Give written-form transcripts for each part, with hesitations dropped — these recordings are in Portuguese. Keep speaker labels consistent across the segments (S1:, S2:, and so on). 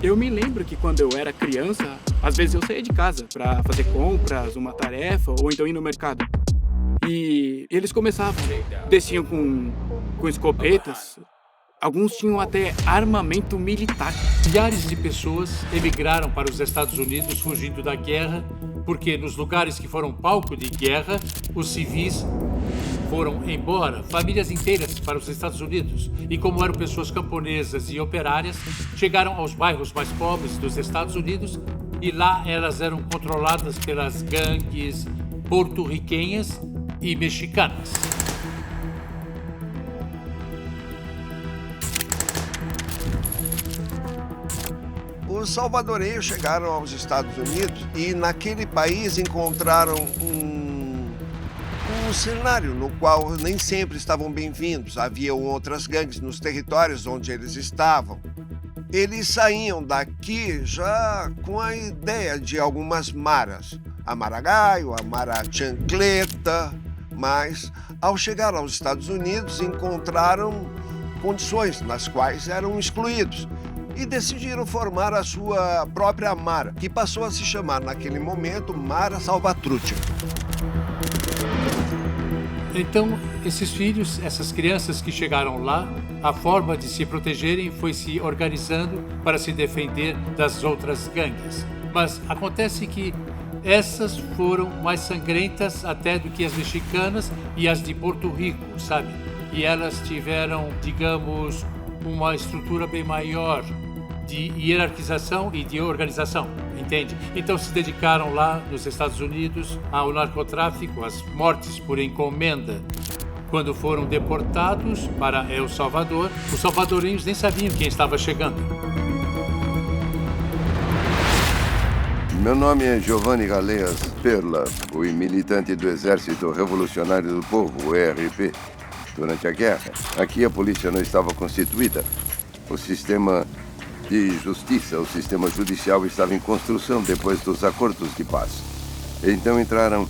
S1: Eu me lembro que quando eu era criança, às vezes eu saía de casa pra fazer compras, uma tarefa ou então ir no mercado. E eles começavam, desciam com escopetas, alguns tinham até armamento militar.
S2: Milhares de pessoas emigraram para os Estados Unidos fugindo da guerra, porque nos lugares que foram palco de guerra, os civis foram embora, famílias inteiras para os Estados Unidos. E como eram pessoas camponesas e operárias, chegaram aos bairros mais pobres dos Estados Unidos e lá elas eram controladas pelas gangues porto-riquenhas e mexicanas.
S3: Os salvadorenhos chegaram aos Estados Unidos e naquele país encontraram um cenário no qual nem sempre estavam bem-vindos. Haviam outras gangues nos territórios onde eles estavam. Eles saíam daqui já com a ideia de algumas maras. A Maragaio, a Mara Chancleta, mas ao chegar aos Estados Unidos encontraram condições nas quais eram excluídos. E decidiram formar a sua própria Mara, que passou a se chamar naquele momento Mara Salvatrucha.
S2: Então, esses filhos, essas crianças que chegaram lá, a forma de se protegerem foi se organizando para se defender das outras gangues. Mas acontece que essas foram mais sangrentas até do que as mexicanas e as de Porto Rico, sabe? E elas tiveram, digamos, uma estrutura bem maior de hierarquização e de organização, entende? Então se dedicaram lá nos Estados Unidos ao narcotráfico, às mortes por encomenda. Quando foram deportados para El Salvador, os salvadorenhos nem sabiam quem estava chegando.
S4: Meu nome é Giovanni Galeas Perla, fui militante do Exército Revolucionário do Povo, o ERP, durante a guerra. Aqui a polícia não estava constituída. O sistema de justiça, o sistema judicial estava em construção depois dos acordos de paz. Então entraram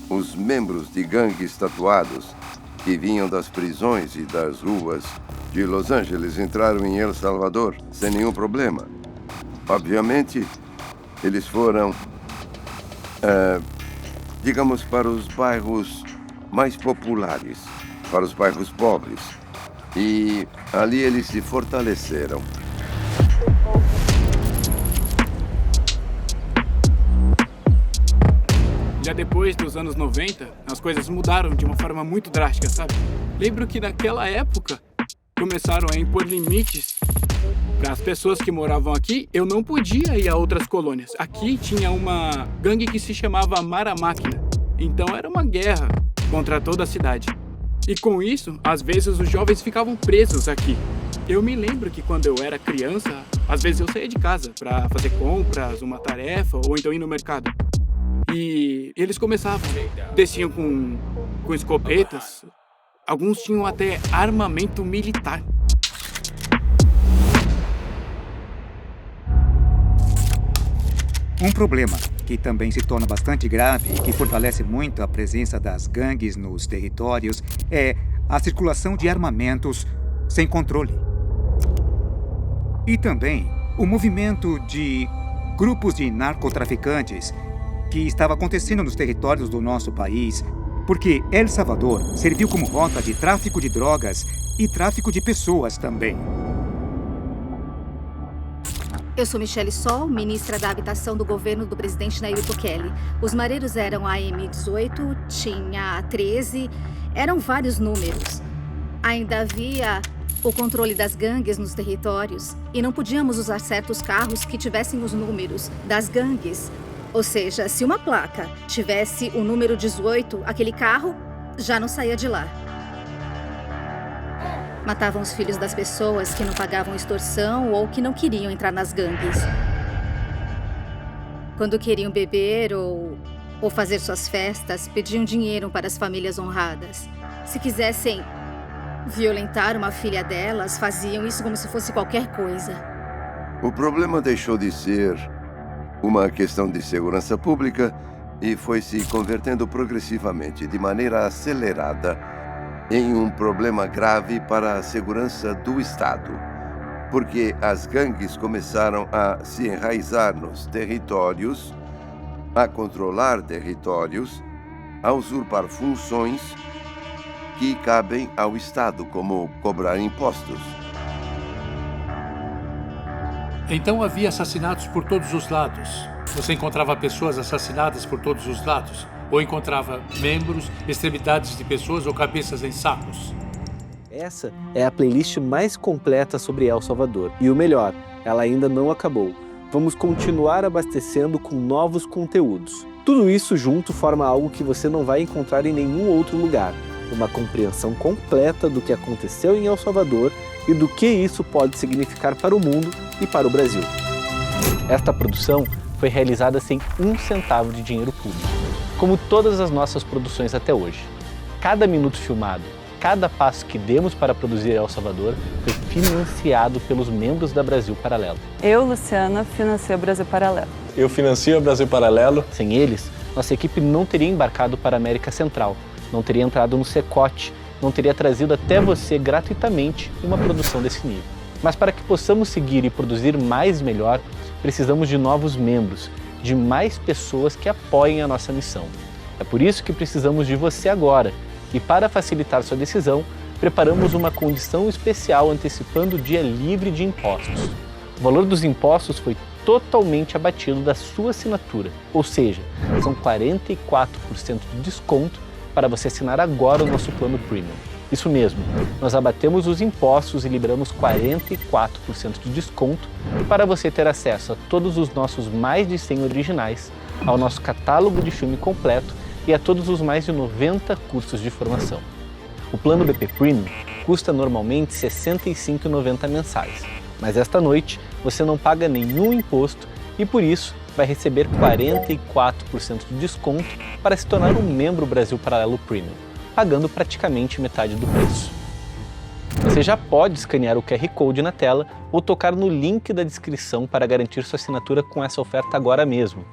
S4: os membros de gangues tatuados que vinham das prisões e das ruas de Los Angeles, entraram em El Salvador sem nenhum problema. Obviamente, eles foram, digamos, para os bairros mais populares, para os bairros pobres. E ali eles se fortaleceram.
S1: Já depois dos anos 90, as coisas mudaram de uma forma muito drástica, sabe? Lembro que naquela época começaram a impor limites para as pessoas que moravam aqui. Eu não podia ir a outras colônias. Aqui tinha uma gangue que se chamava Mara Máquina. Então era uma guerra contra toda a cidade. E com isso, às vezes os jovens ficavam presos aqui. Eu me lembro que quando eu era criança, às vezes eu saía de casa para fazer compras, uma tarefa ou então ir no mercado. E eles começavam, desciam com escopetas, alguns tinham até armamento militar.
S5: Um problema que também se torna bastante grave e que fortalece muito a presença das gangues nos territórios é a circulação de armamentos sem controle. E também o movimento de grupos de narcotraficantes que estava acontecendo nos territórios do nosso país, porque El Salvador serviu como rota de tráfico de drogas e tráfico de pessoas também.
S6: Eu sou Michele Sol, ministra da Habitação do governo do presidente Nayib Bukele. Os mareiros eram a M18, tinha a 13, eram vários números. Ainda havia o controle das gangues nos territórios e não podíamos usar certos carros que tivessem os números das gangues. Ou seja, se uma placa tivesse o número 18, aquele carro já não saía de lá. Matavam os filhos das pessoas que não pagavam extorsão ou que não queriam entrar nas gangues. Quando queriam beber ou fazer suas festas, pediam dinheiro para as famílias honradas. Se quisessem violentar uma filha delas, faziam isso como se fosse qualquer coisa.
S4: O problema deixou de ser uma questão de segurança pública e foi se convertendo progressivamente, de maneira acelerada, em um problema grave para a segurança do Estado. porque as gangues começaram a se enraizar nos territórios, a controlar territórios, a usurpar funções que cabem ao Estado, como cobrar impostos.
S2: Então havia assassinatos por todos os lados. Você encontrava pessoas assassinadas por todos os lados? Ou encontrava membros, extremidades de pessoas ou cabeças em sacos?
S7: Essa é a playlist mais completa sobre El Salvador. E o melhor, ela ainda não acabou. Vamos continuar abastecendo com novos conteúdos. Tudo isso junto forma algo que você não vai encontrar em nenhum outro lugar. Uma compreensão completa do que aconteceu em El Salvador e do que isso pode significar para o mundo e para o Brasil. Esta produção foi realizada sem um centavo de dinheiro público, como todas as nossas produções até hoje. Cada minuto filmado, cada passo que demos para produzir El Salvador foi financiado pelos membros da Brasil Paralelo.
S8: Eu, Luciana, financio o Brasil Paralelo.
S9: Eu financio o Brasil Paralelo.
S7: Sem eles, nossa equipe não teria embarcado para a América Central, não teria entrado no Secote, não teria trazido até você gratuitamente uma produção desse nível. Mas para que possamos seguir e produzir mais e melhor, precisamos de novos membros, de mais pessoas que apoiem a nossa missão. É por isso que precisamos de você agora. E para facilitar sua decisão, preparamos uma condição especial antecipando o dia livre de impostos. O valor dos impostos foi totalmente abatido da sua assinatura, ou seja, são 44% de desconto para você assinar agora o nosso plano Premium. Isso mesmo, nós abatemos os impostos e liberamos 44% de desconto para você ter acesso a todos os nossos mais de 100 originais, ao nosso catálogo de filme completo e a todos os mais de 90 cursos de formação. O plano BP Premium custa normalmente R$ 65,90 mensais, mas esta noite você não paga nenhum imposto e por isso vai receber 44% de desconto para se tornar um membro Brasil Paralelo Premium, pagando praticamente metade do preço. Você já pode escanear o QR Code na tela ou tocar no link da descrição para garantir sua assinatura com essa oferta agora mesmo.